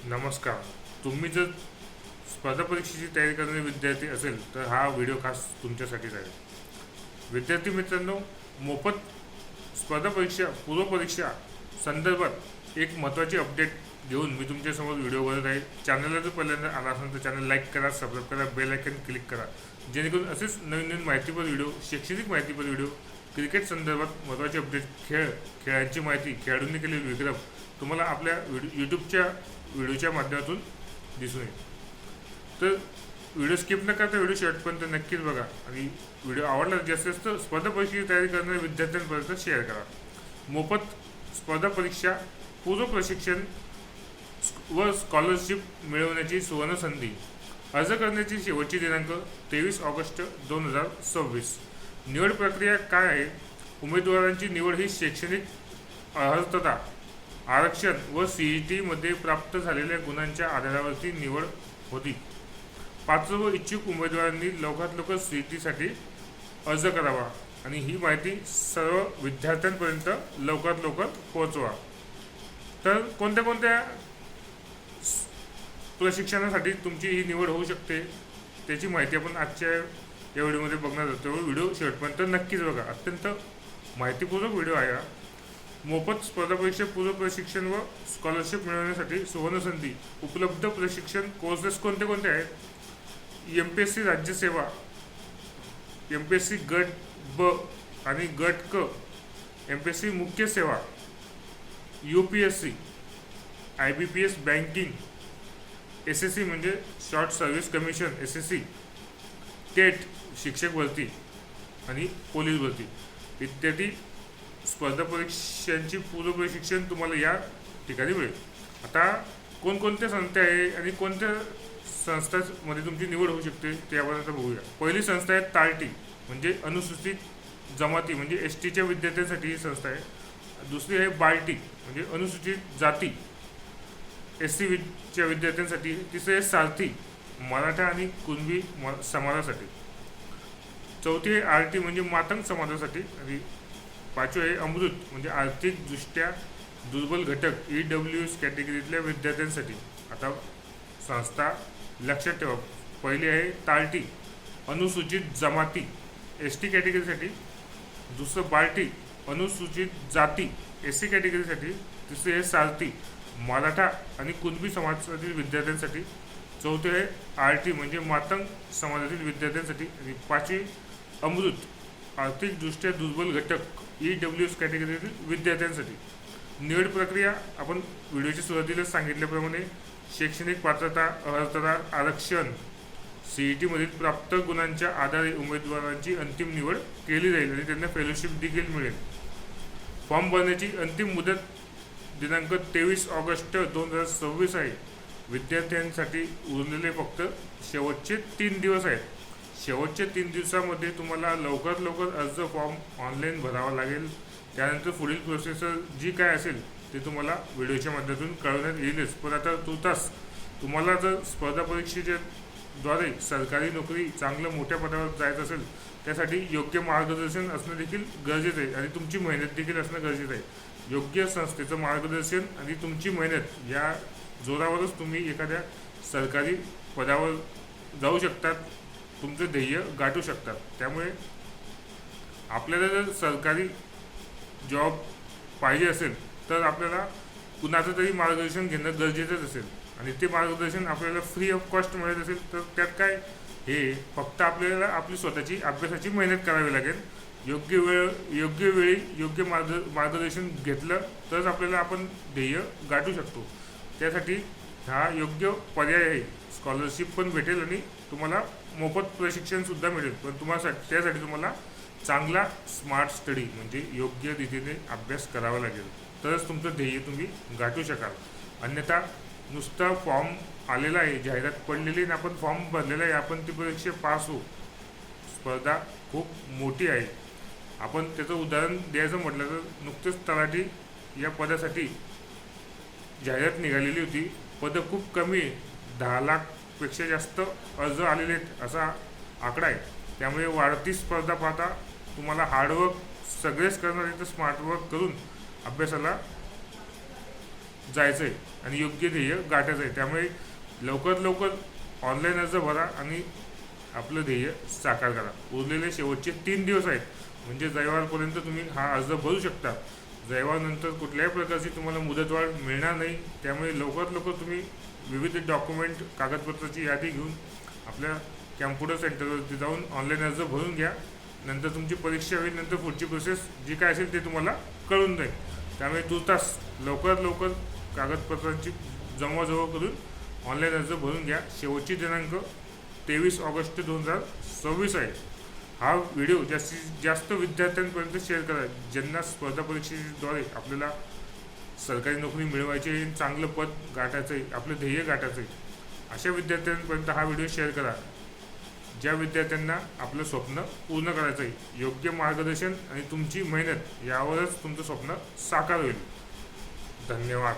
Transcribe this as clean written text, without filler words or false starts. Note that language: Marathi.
नमस्कार. तुम्ही जर स्पर्धा परीक्षेची तयारी करणारे विद्यार्थी असेल तर हा व्हिडिओ खास तुमच्यासाठीच आहे. विद्यार्थी मित्रांनो, मोफत स्पर्धा परीक्षा पूर्वपरीक्षा संदर्भात एक महत्त्वाची अपडेट घेऊन मी तुमच्यासमोर व्हिडिओ बनवत आहे. चॅनलला जर पहिल्यांदा आला असेल तर चॅनल लाईक करा, सबस्क्राईब करा, बेल आयकन क्लिक करा, जेणेकरून असेच नवीन नवीन माहितीपर व्हिडिओ, शैक्षणिक माहितीपर व्हिडिओ, क्रिकेट संदर्भात महत्त्वाचे अपडेट, खेळांची माहिती, खेळाडूंनी केलेले विक्रम तुम्हाला आपल्या यूट्यूबच्या व्हिडिओच्या माध्यमातून दिसून येईल. तर व्हिडिओ स्किप न करता व्हिडिओ शेवटपर्यंत नक्कीच बघा आणि व्हिडिओ आवडला जास्तीत जास्त स्पर्धा परीक्षेची तयारी करणाऱ्या विद्यार्थ्यांपर्यंत शेअर करा. मोफत स्पर्धा परीक्षा पूर्व प्रशिक्षण व स्कॉलरशिप मिळवण्याची सुवर्ण संधी. अर्ज करण्याची शेवटची दिनांक 23 ऑगस्ट 2026. निवड प्रक्रिया काय आहे? उमेदवारांची निवड ही शैक्षणिक अर्हता, आरक्षण व CET मध्ये प्राप्त झालेल्या गुणांच्या आधारावरती निवड होती. पात्र व इच्छुक उमेदवारांनी लवकरात लवकर CET साठी अर्ज करावा आणि ही माहिती सर्व विद्यार्थ्यांपर्यंत लवकरात लवकर पोहोचवा. तर कोणत्या कोणत्या प्रशिक्षणासाठी तुमची ही निवड होऊ शकते त्याची माहिती आपण आजच्या या व्हिडिओमध्ये बघणार आहोत. त्यामुळे व्हिडिओ शेवटपर्यंत नक्कीच बघा. अत्यंत माहितीपूर्वक व्हिडिओ आहे. मोफत स्पर्धा परीक्षा पूर्व प्रशिक्षण व स्कॉलरशिप मिळवण्यासाठी सुवर्ण संधी. उपलब्ध प्रशिक्षण कोर्सेस कोणते कोणते आहेत? MPSC राज्यसेवा, MPSC गट ब आणि गट क, MPSC मुख्य सेवा, UPSC, IBPS बँकिंग, SSC म्हणजे short service commission SSC, TET शिक्षक भरती आणि पोलीस भरती इत्यादी स्पर्धा परीक्षांची पूर्व प्रशिक्षण तुम्हाला या ठिकाणी मिळेल. आता कोणकोणत्या संस्था आहे आणि कोणत्या संस्थांमध्ये तुमची निवड होऊ शकते ते आपण आता बघूया. पहिली संस्था आहे तार्टी, म्हणजे अनुसूचित जमाती म्हणजे STच्या विद्यार्थ्यांसाठी ही संस्था आहे. दुसरी आहे बार्टी म्हणजे अनुसूचित जाती SC च्या विद्यार्थ्यांसाठी. तिसरी आहे सारथी मराठा आणि कुणबी समाजासाठी. चौथी आहे RT म्हणजे मातंग समाजासाठी. आणि पाचवे आहे अमृत म्हणजे आर्थिकदृष्ट्या दुर्बल घटक EWS कॅटेगरीतल्या विद्यार्थ्यांसाठी. आता संस्था लक्षात ठेवा. पहिली आहे तार्टी अनुसूचित जमाती ST कॅटेगरीसाठी. दुसरं बार्टी अनुसूचित जाती SC कॅटेगरीसाठी. तिसरी आहे सारथी मराठा आणि कुणबी समाजातील विद्यार्थ्यांसाठी. चौथे आहे RT म्हणजे मातंग समाजातील विद्यार्थ्यांसाठी. आणि पाचवी अमृत आर्थिकदृष्ट्या दुर्बल घटक EWS कॅटेगरीतील विद्यार्थ्यांसाठी. निवड प्रक्रिया आपण व्हिडिओच्या सुरुवातीला सांगितल्याप्रमाणे शैक्षणिक पात्रता, अर्हता, आरक्षण, CET मधील प्राप्त गुणांच्या आधारे उमेदवारांची अंतिम निवड केली जाईल आणि त्यांना फेलोशिप देखील मिळेल. फॉर्म भरण्याची अंतिम मुदत दिनांक 23 ऑगस्ट 2026 आहे. विद्यार्थ्यांसाठी उरलेले फक्त शेवटचे 3 दिवस आहेत. शेवटच्या 3 दिवसामध्ये तुम्हाला लवकरात लवकर अर्ज फॉर्म ऑनलाईन भरावा लागेल. त्यानंतर पुढील प्रोसेसर जी काय असेल ते तुम्हाला व्हिडिओच्या माध्यमातून कळवण्यात येईलच. पण आता तुर्तास तुम्हाला जर स्पर्धा परीक्षेच्या द्वारे सरकारी नोकरी चांगलं मोठ्या पदावर जायचं असेल त्यासाठी योग्य मार्गदर्शन असणं देखील गरजेचं आहे आणि तुमची मेहनत देखील असणं गरजेचं आहे. योग्य संस्थेचं मार्गदर्शन आणि तुमची मेहनत या जोरावरच तुम्ही एखाद्या सरकारी पदावर जाऊ शकतात, तुमचं ध्येय गाठू शकतात. त्यामुळे आपल्याला जर सरकारी जॉब पाहिजे असेल तर आपल्याला कुणाचं तरी मार्गदर्शन घेणं गरजेचंच असेल आणि ते मार्गदर्शन आपल्याला फ्री ऑफ कॉस्ट मिळत असेल तर त्यात काय, हे फक्त आपल्याला आपली स्वतःची अभ्यासाची मेहनत करावी लागेल. योग्य वेळी योग्य मार्गदर्शन घेतलं तरच आपल्याला आपण ध्येय गाठू शकतो. त्यासाठी हा योग्य पर्याय आहे. स्कॉलरशिप पण भेटेल आणि तुम्हाला मोफत प्रशिक्षणसुद्धा मिळेल. पण त्यासाठी तुम्हाला चांगला स्मार्ट स्टडी म्हणजे योग्य रीतीने अभ्यास करावा लागेल तरच तुमचं ध्येय तुम्ही गाठू शकाल. अन्यथा नुसता फॉर्म आलेला आहे, जाहिरात पडलेली आणि आपण फॉर्म भरलेला आहे, आपण ती परीक्षा पास होऊ. स्पर्धा खूप मोठी आहे. आपण त्याचं उदाहरण द्यायचं म्हटलं तर नुकतेच तलाठी या पदासाठी जाहिरात निघालेली होती. पदं खूप कमी आहे, 10 लाखपेक्षा जास्त अर्ज आलेले आहेत असा आकडा आहे. त्यामुळे वाढती स्पर्धा पाहता तुम्हाला हार्डवर्क सगळेच करणार आहे तर स्मार्टवर्क करून अभ्यासाला जायचं आहे आणि योग्य ध्येय गाठायचं आहे. त्यामुळे लवकर ऑनलाईन अर्ज भरा आणि आपलं ध्येय साकार करा. उरलेले शेवटचे 3 दिवस आहेत, म्हणजे रविवारपर्यंत तुम्ही हा अर्ज भरू शकता. रविवारनंतर कुठल्याही प्रकारची तुम्हाला मुदतवाढ मिळणार नाही. त्यामुळे लवकर तुम्ही विविध डॉक्युमेंट कागदपत्राची यादी घेऊन आपल्या कॅम्प्युटर सेंटरवरती जाऊन ऑनलाईन अर्ज भरून घ्या. नंतर तुमची परीक्षा होईल, नंतर पुढची प्रोसेस जी काय असेल ते तुम्हाला कळून जाईल. त्यामुळे तुर्तास लवकर कागदपत्रांची जमवाजमव करून ऑनलाईन अर्ज भरून घ्या. शेवटची दिनांक 23 ऑगस्ट 2026 आहे. हा व्हिडिओ जास्तीत जास्त विद्यार्थ्यांपर्यंत शेअर करा, ज्यांना स्पर्धा परीक्षेद्वारे आपल्याला सरकारी नोकरी मिळवायची आहे, चांगलं पद गाठायचं आहे, आपलं ध्येय गाठायचं आहे. अशा विद्यार्थ्यांपर्यंत हा व्हिडिओ शेअर करा, ज्या विद्यार्थ्यांना आपलं स्वप्न पूर्ण करायचं आहे. योग्य मार्गदर्शन आणि तुमची मेहनत यावरच तुमचं स्वप्न साकार होईल. धन्यवाद.